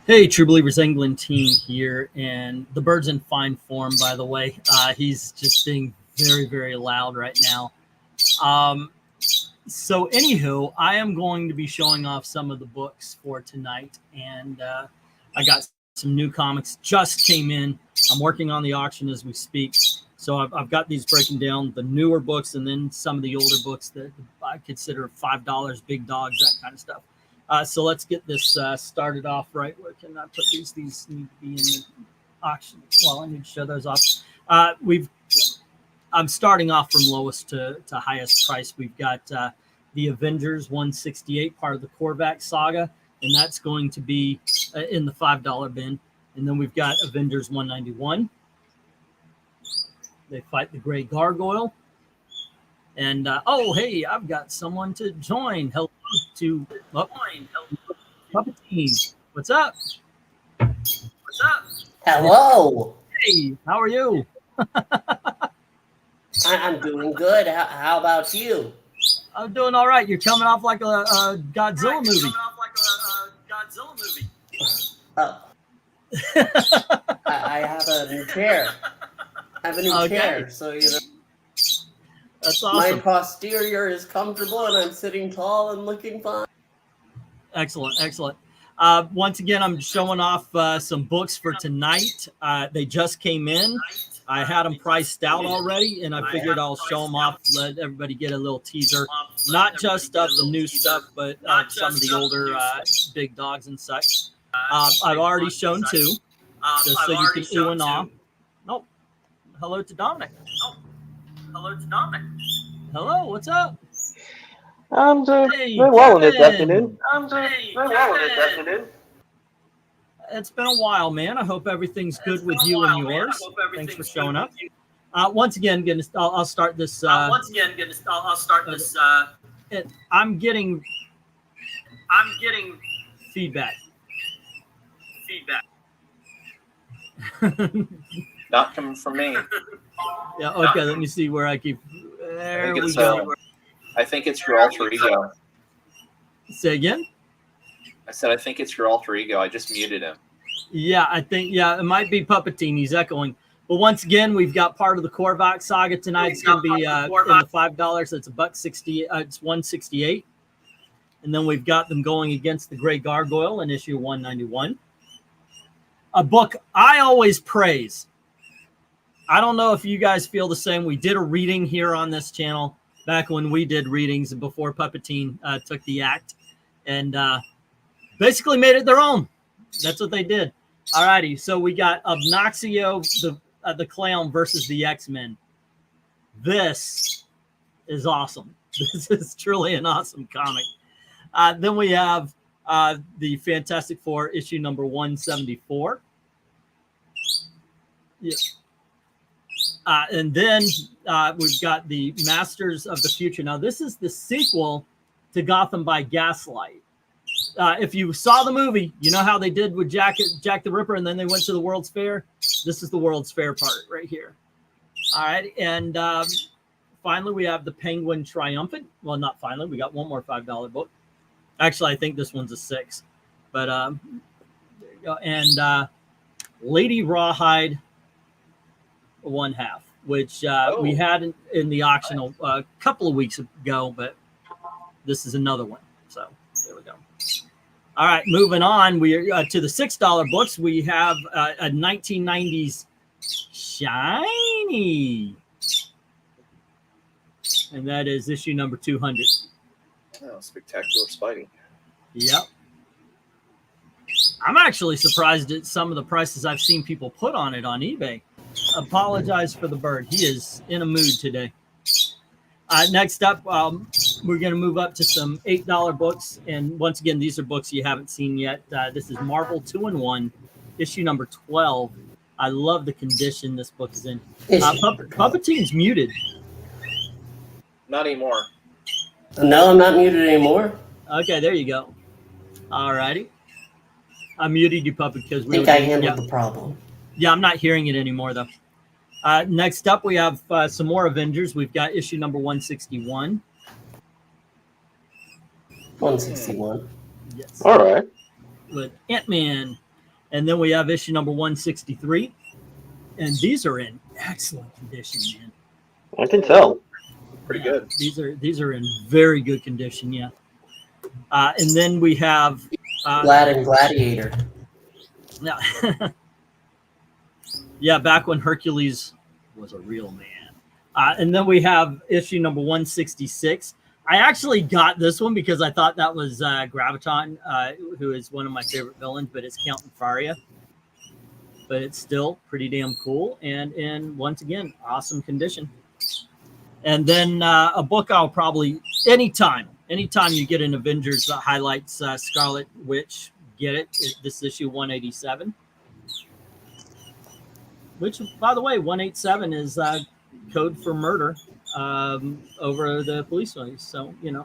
Hey, True Believers England team here, and the bird's in fine form, by the way. He's just being very, very loud right now. So anywho, I am going to be showing off some of the books for tonight, and I got some new comics just came in. I'm working on the auction as we speak. So I've got these breaking down the newer books and then some of the older books that I consider $5, big dogs, that kind of stuff. So let's get this started off right. Where can I put these? These need to be in the auction. Well, I need to show those off. I'm starting off from lowest to highest price. We've got the Avengers 168, part of the Korvac saga, and that's going to be in the $5 bin. And then we've got Avengers 191. They fight the Gray Gargoyle. And oh, hey, I've got someone to join. Hello to Puppetine. What's up? What's up? Hello. Hey, how are you? I'm doing good. How about you? I'm doing all right. You're coming off like a Godzilla movie. Oh. I have a new chair. I have a new chair, so you know. That's awesome. My posterior is comfortable, and I'm sitting tall and looking fine. Excellent, excellent. Once again, I'm showing off some books for tonight. They just came in. I had them priced out already, and I figured I'll show them off, let everybody get a little teaser. Not just of the new stuff, but some of the older big dogs and such. I've already shown two, just so you can ooh and ah. Nope. Hello to Dominic. Oh, hello to Dominic. Hello, what's up? I'm doing very well this afternoon. It's been a while, man. I hope everything's good with you and yours. Thanks for showing up. Once again, I'll start this. I'm getting feedback. Not coming from me. Yeah. Okay. Let me see where I keep. There we go. I think it's your alter ego. Say again? I said I think it's your alter ego. I just muted him. Yeah, I think it might be Puppetine. He's echoing. But once again, we've got part of the Korvac saga tonight. It's going to be in the $5. So it's $1.60. It's $168. And then we've got them going against the Gray Gargoyle in issue 191. A book I always praise. I don't know if you guys feel the same. We did a reading here on this channel back when we did readings and before Puppetine took the act and basically made it their own. That's what they did. All righty. So we got Obnoxio, the clown versus the X-Men. This is awesome. This is truly an awesome comic. Then we have the Fantastic Four issue number 174. Yeah. And then we've got the Masters of the Future. Now, this is the sequel to Gotham by Gaslight. If you saw the movie, you know how they did with Jack the Ripper, and then they went to the World's Fair. This is the World's Fair part right here. All right. And finally, we have the Penguin Triumphant. Well, not finally. We got one more $5 book. Actually, I think this one's a $6. But there you go. And Lady Rawhide 1/2, which we had in the auction a couple of weeks ago, but this is another one. So there we go. All right, moving on. We are to the $6 books. We have a 1990s Shiny, and that is issue number 200. Oh, Spectacular Spidey. Yep. I'm actually surprised at some of the prices I've seen people put on it on eBay. Apologize for the bird. He is in a mood today. Next up, we're going to move up to some $8 books. And once again, these are books you haven't seen yet. This is Marvel 2-in-1, issue number 12. I love the condition this book is in. Puppetine's muted. Not anymore. No, I'm not muted anymore. Okay, there you go. All righty. I muted you, Puppet, because we I handled the problem. Yeah, I'm not hearing it anymore, though. Next up, we have some more Avengers. We've got issue number 161. 161. Yes. All right. With Ant-Man And then we have issue number 163. And these are in excellent condition, man. I can tell. Pretty good. These are in very good condition, yeah. And then we have Glad and Gladiator. yeah, yeah, back when Hercules was a real man. And then we have issue number 166. I actually got this one because I thought that was Graviton, who is one of my favorite villains, but it's Count Faria. But it's still pretty damn cool, and in once again, awesome condition. And then a book I'll probably anytime you get an Avengers that highlights Scarlet Witch, get it. This issue 187, which by the way, 187 is code for murder over the police noise. So you know.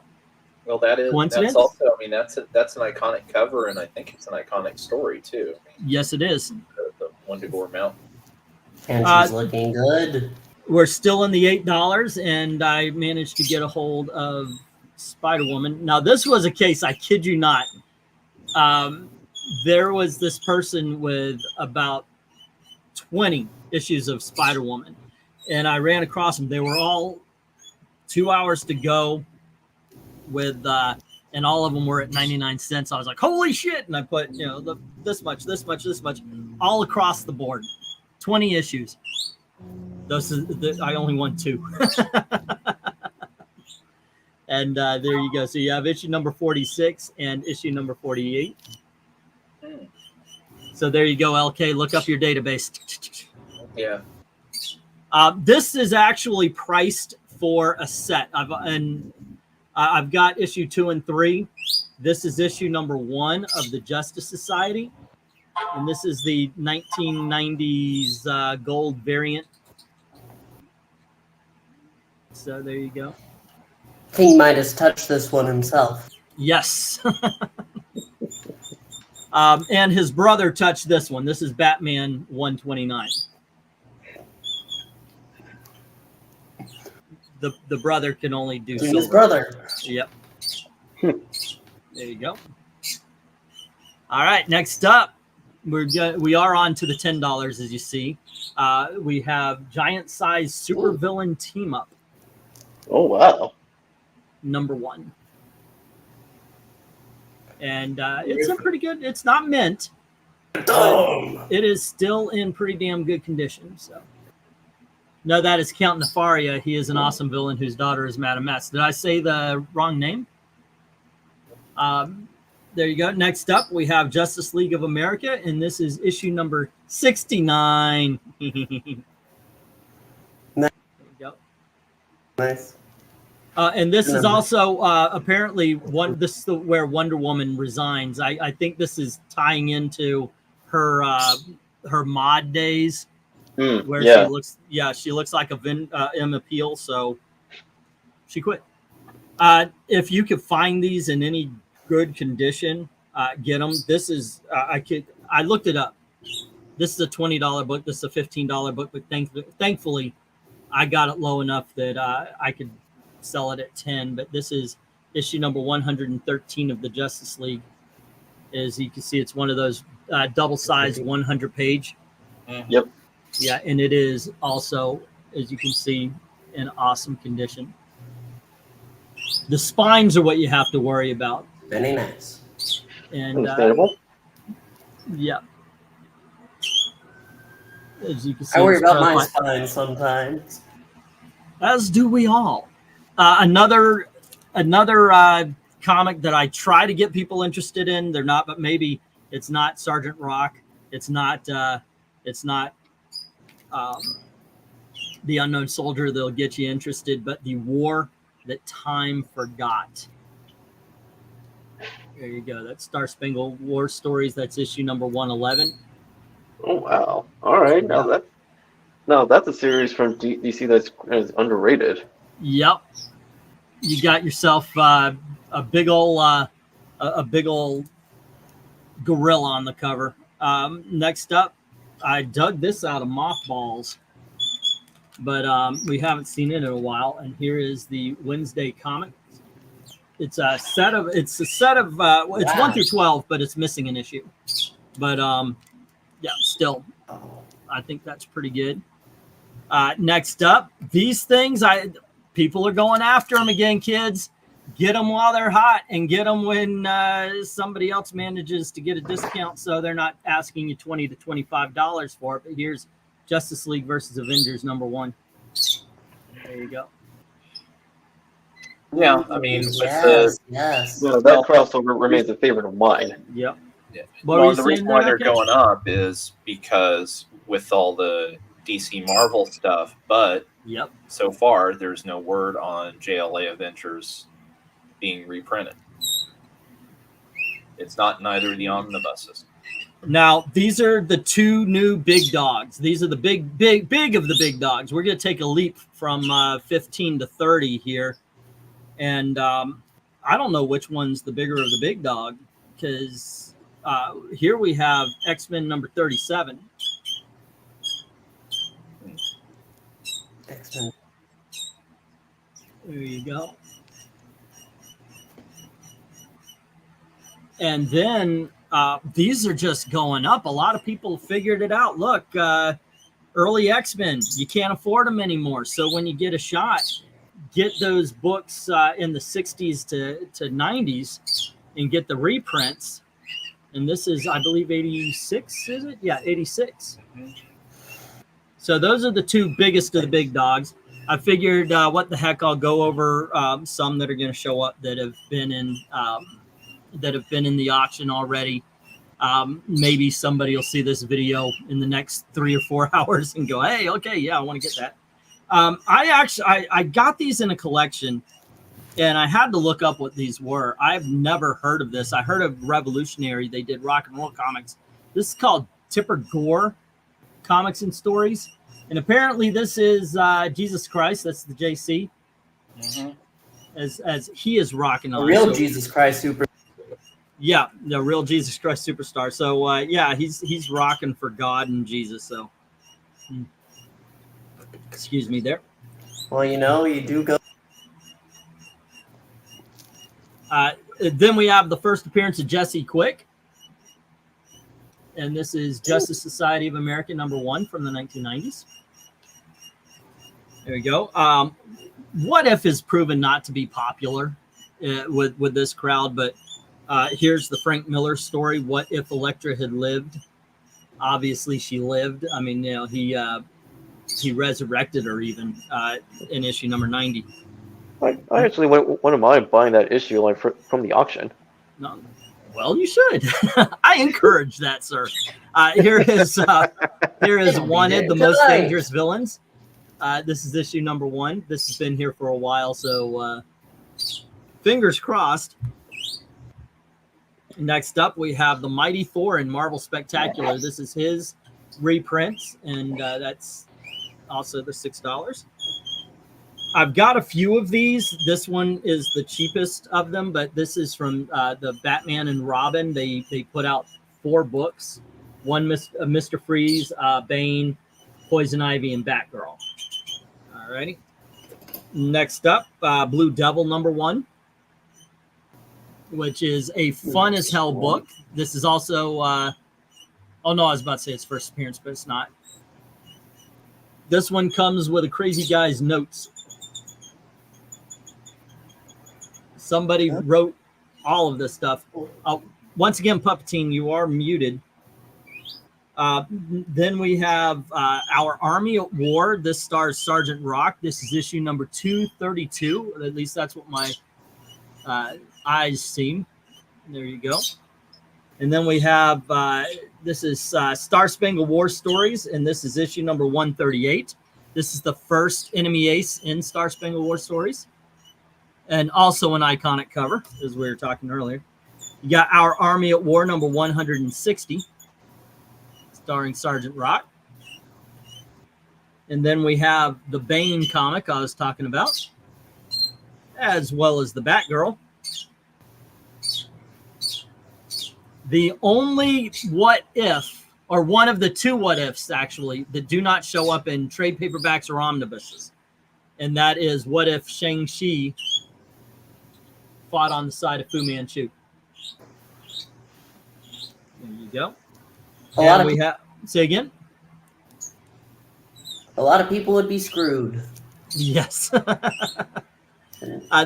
Well, that's Coincidence? also. I mean, that's an iconic cover, and I think it's an iconic story too. Yes, it is. The Wondergore Mountain. And she's looking good. We're still in the $8, and I managed to get a hold of Spider-Woman. Now, this was a case, I kid you not. There was this person with about 20 issues of Spider-Woman, and I ran across them. They were all 2 hours to go with, and all of them were at 99 cents. I was like, holy shit. And I put, you know, this much, all across the board, 20 issues. I only won 2. And there you go. So you have issue number 46 and issue number 48. So there you go, LK. Look up your database. Yeah. This is actually priced for a set. I've got issue 2 and 3. This is issue number 1 of the Justice Society. And this is the 1990s gold variant. So there you go. King Midas touched this one himself. Yes. And his brother touched this one. This is Batman 129. The brother can only do His silver. brother. Yep. There you go. All right, next up, we are on to the $10, as you see. We have giant size supervillain team up. Oh, wow. Number 1. And it's a pretty good, it's not mint, but it is still in pretty damn good condition. So, no, that is Count Nefaria. He is an awesome villain whose daughter is Madame S. Did I say the wrong name? There you go. Next up, we have Justice League of America, and this is issue number 69. There you go. Nice. And this is also apparently this is where Wonder Woman resigns. I think this is tying into her mod days, where she looks like a Emma Peel, so she quit. If you could find these in any good condition, get them. This is I looked it up. This is a $20 book. This is a $15 book, but thankfully, I got it low enough that I could sell it at 10. But this is issue number 113 of the Justice League. As you can see, it's one of those double-sized 100-page. Yep. Yeah, and it is also, as you can see, in awesome condition. The spines are what you have to worry about. Very nice. And Understandable. yeah. As you can see, I worry it's about my like- spine sometimes. As do we all. Another comic that I try to get people interested in. They're not, but maybe it's not Sergeant Rock. It's not The Unknown Soldier. They'll get you interested, but The War That Time Forgot. There you go. That's Star Spangled War Stories. That's issue number 111. Oh, wow. All right. Now that's a series from DC that's underrated. Yep. You got yourself a big old gorilla on the cover. Next up, I dug this out of mothballs, but we haven't seen it in a while. And here is the Wednesday comic. It's a set of it's 1 through 12, but it's missing an issue. But Yeah, still, I think that's pretty good. Next up, these things, people are going after them again, kids. Get them while they're hot and get them when somebody else manages to get a discount, so they're not asking you $20 to $25 for it. But here's Justice League versus Avengers #1. There you go. Yeah, I mean, Yes. That crossover remains a favorite of mine. Yep. Well, the reason why they're going up is because with all the DC Marvel stuff, but so far there's no word on JLA Adventures being reprinted. It's not in either of the omnibuses. Now, these are the two new big dogs. These are the big of the big dogs. We're going to take a leap from 15 to 30 here. And I don't know which one's the bigger of the big dog, because here we have X-Men #37. X-Men. There you go. And then these are just going up. A lot of people figured it out. Look, early X-Men, you can't afford them anymore. So when you get a shot, get those books in the 60s to 90s and get the reprints. And this is, I believe, 86, is it? Yeah, 86. So those are the two biggest of the big dogs. I figured, what the heck, I'll go over some that are going to show up that have been in the auction already. Maybe somebody will see this video in the next 3 or 4 hours and go, hey, okay, yeah, I want to get that. I got these in a collection, and I had to look up what these were. I've never heard of this. I heard of Revolutionary. They did rock and roll comics. This is called Tipper Gore Comics and Stories. And apparently this is Jesus Christ. That's the JC. As he is rocking on. Real Jesus Christ super. Yeah, the real Jesus Christ superstar. So yeah, he's rocking for God and Jesus. So excuse me there. Well, you do go. Then we have the first appearance of Jesse Quick. And this is Justice Society of America #1 from the 1990s. There we go. What If is proven not to be popular with this crowd, but here's the Frank Miller story. What if Elektra had lived? Obviously, she lived. I mean, he resurrected her even in issue #90. I actually wouldn't mind buying that issue like from the auction. No, well, you should. I encourage that, sir. Here is Wanted, the Most Dangerous Villains. This is issue #1. This has been here for a while, so fingers crossed. Next up, we have the Mighty Thor in Marvel Spectacular. This is his reprints, and that's also the $6. I've got a few of these. This one is the cheapest of them, but this is from the Batman and Robin. They put out 4 books. One Mr. Freeze, Bane, Poison Ivy, and Batgirl. All righty. Next up, Blue Devil #1, which is a fun as hell book. This is also, oh no, I was about to say its first appearance, but it's not. This one comes with a crazy guy's notes. Somebody wrote all of this stuff. Once again, Puppetine, you are muted. Then we have Our Army at War. This stars Sergeant Rock. This is issue #232. At least that's what my eyes seem. There you go. And then we have, this is Star Spangled War Stories, and this is issue #138. This is the first enemy ace in Star Spangled War Stories. And also an iconic cover, as we were talking earlier. You got Our Army at War #160, starring Sergeant Rock. And then we have the Bane comic I was talking about, as well as the Batgirl. The only what if, or one of the 2 what ifs actually, that do not show up in trade paperbacks or omnibuses, and that is what if Shang-Chi fought on the side of Fu Manchu. There you go. Say again? A lot of people would be screwed. Yes.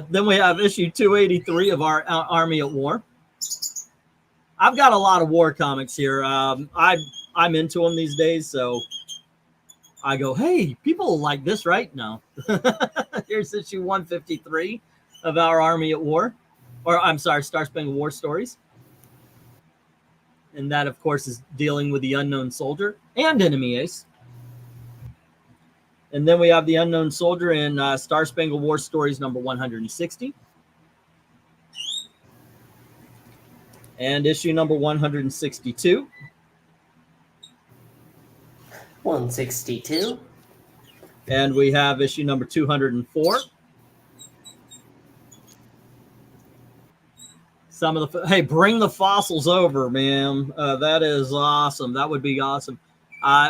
Then we have issue 283 of our Army at War. I've got a lot of war comics here. I'm into them these days, so I go, hey, people like this, right? No. Here's issue 153 of our Army at War. Or, I'm sorry, Star Spangled War Stories. And that, of course, is dealing with the Unknown Soldier and Enemy Ace. And then we have the Unknown Soldier in Star Spangled War Stories number 160. And issue number 162. 162. And we have issue number 204. Some of the, hey, bring the fossils over, man. That is awesome. That would be awesome.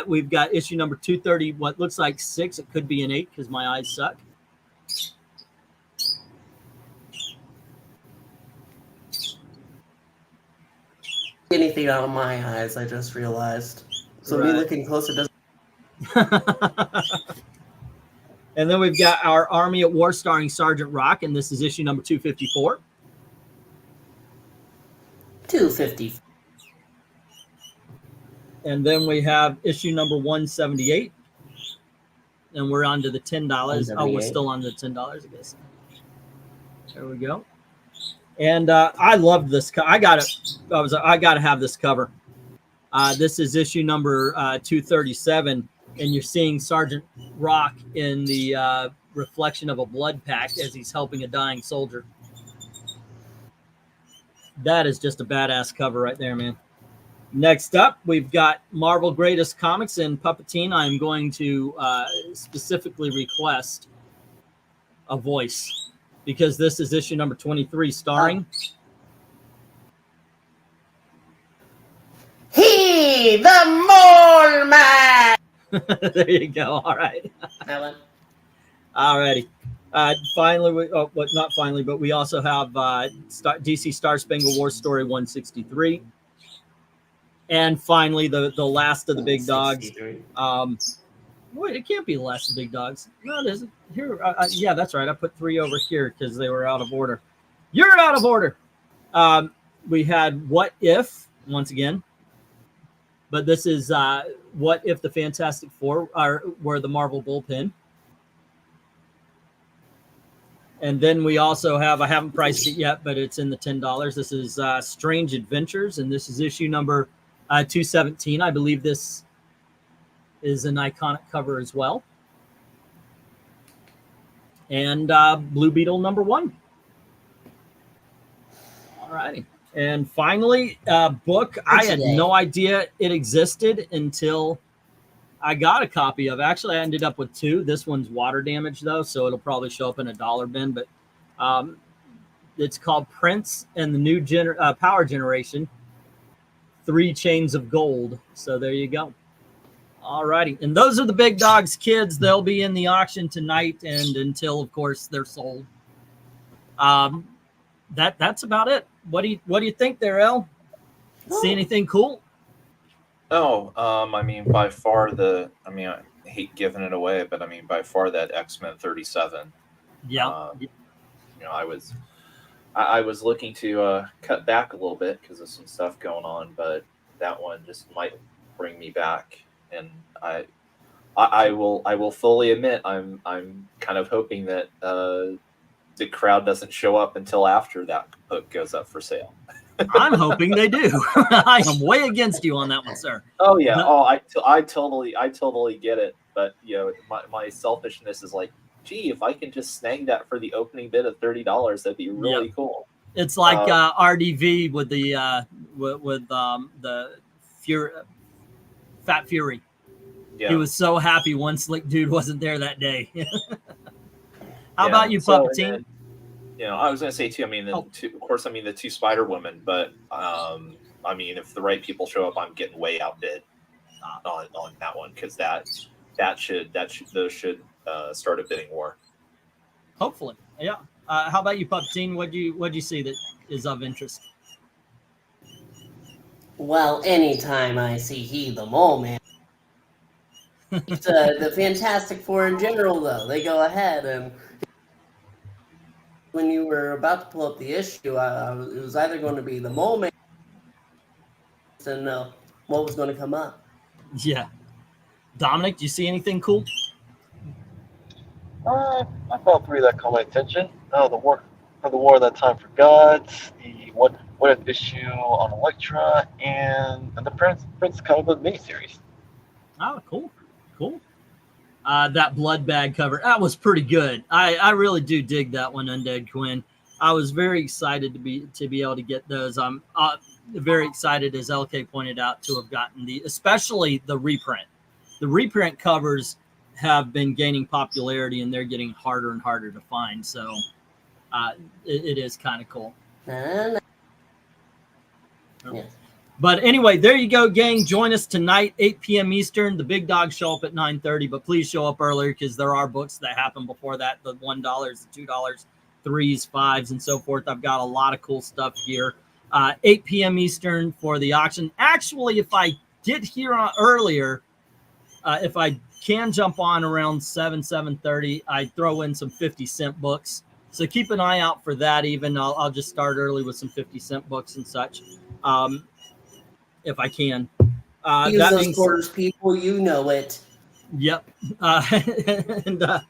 We've got issue number 230, what looks like 6. It could be an 8 because my eyes suck. Anything out of my eyes, I just realized. So me looking closer doesn't. And then we've got our Army at War starring Sergeant Rock, and this is issue number 254. 250. And then we have issue number 178. And we're on to the $10. Oh, we're still on the $10, I guess. There we go. And I loved this. I got to have this cover. This is issue number 237. And you're seeing Sergeant Rock in the reflection of a blood pack as he's helping a dying soldier. That is just a badass cover right there, man. Next up, we've got Marvel Greatest Comics and Puppetine. I'm going to specifically request a voice because this is issue number 23 starring... He, the Mole Man! There you go. All right. All righty. Finally, not finally, but we also have DC Star Spangled War Story 163. And finally, the last of the big dogs. Wait, it can't be the last of the big dogs. No, it isn't. Here, yeah, that's right. I put 3 over here because they were out of order. You're out of order. We had What If, once again. But this is What If the Fantastic Four were the Marvel bullpen. And then we also have, I haven't priced it yet, but it's in the $10. This is Strange Adventures, and this is issue number 217. I believe this is an iconic cover as well. And Blue Beetle number 1. All righty. And finally, book I had no idea it existed until I got a copy of. Actually, I ended up with 2. This one's water damage, though, so it'll probably show up in a dollar bin. But it's called Prince and the New Power Generation, 3 Chains of Gold. So there you go. All righty. And those are the big dogs, kids. They'll be in the auction tonight and until, of course, they're sold. That's about it. What do you think there, El? See anything cool? No, I mean, by far I hate giving it away, but I mean, by far that X-Men 37. Yeah. You know, I was looking to cut back a little bit because of some stuff going on, but that one just might bring me back. And I will fully admit I'm kind of hoping that the crowd doesn't show up until after that book goes up for sale. I'm hoping they do. I am way against you on that one, sir. Oh yeah. Oh, I totally get it. But you know, my selfishness is like, gee, if I can just snag that for the opening bid of $30, that'd be really cool. It's like RDV with the Fat Fury. Yeah. He was so happy one slick dude wasn't there that day. How about you, Puppetine? You know, I was going to say too. I mean, of course, the 2 Spider Women, but I mean, if the right people show up, I'm getting way outbid on that one because those should start a bidding war. Hopefully, yeah. How about you, Puppetine? What'd you see that is of interest? Well, anytime I see He the Mole Man. The Fantastic Four in general, though, they go ahead and when you were about to pull up the issue, it was either going to be the Mole Man and what was going to come up. Yeah. Dominic, do you see anything cool? I thought three that caught my attention. The war that time for gods, the what if issue on Elektra, and the Prince comic book miniseries. Oh, cool. That blood bag cover, that was pretty good. I really do dig that one, Undead Quinn. I was very excited to be able to get those. I'm very excited, as LK pointed out, to have gotten especially the reprint. The reprint covers have been gaining popularity, and they're getting harder and harder to find. So it is kind of cool. Yes. But anyway, there you go, gang. Join us tonight, 8 p.m. Eastern. The big dogs show up at 9:30, but please show up earlier because there are books that happen before that, the $1, the $2, 3s, 5s, and so forth. I've got a lot of cool stuff here. 8 p.m. Eastern for the auction. Actually, if I get here earlier, if I can jump on around 7:30, I throw in some 50-cent books. So keep an eye out for that. Even I'll just start early with some 50-cent books and such. If I can. Use those quarters, people. You know it. Yep. But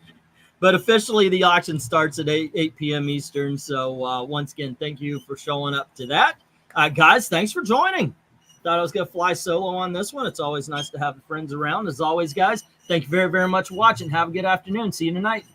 officially, the auction starts at 8 p.m. Eastern. So once again, thank you for showing up to that. Guys, thanks for joining. Thought I was going to fly solo on this one. It's always nice to have friends around. As always, guys, thank you very, very much for watching. Have a good afternoon. See you tonight.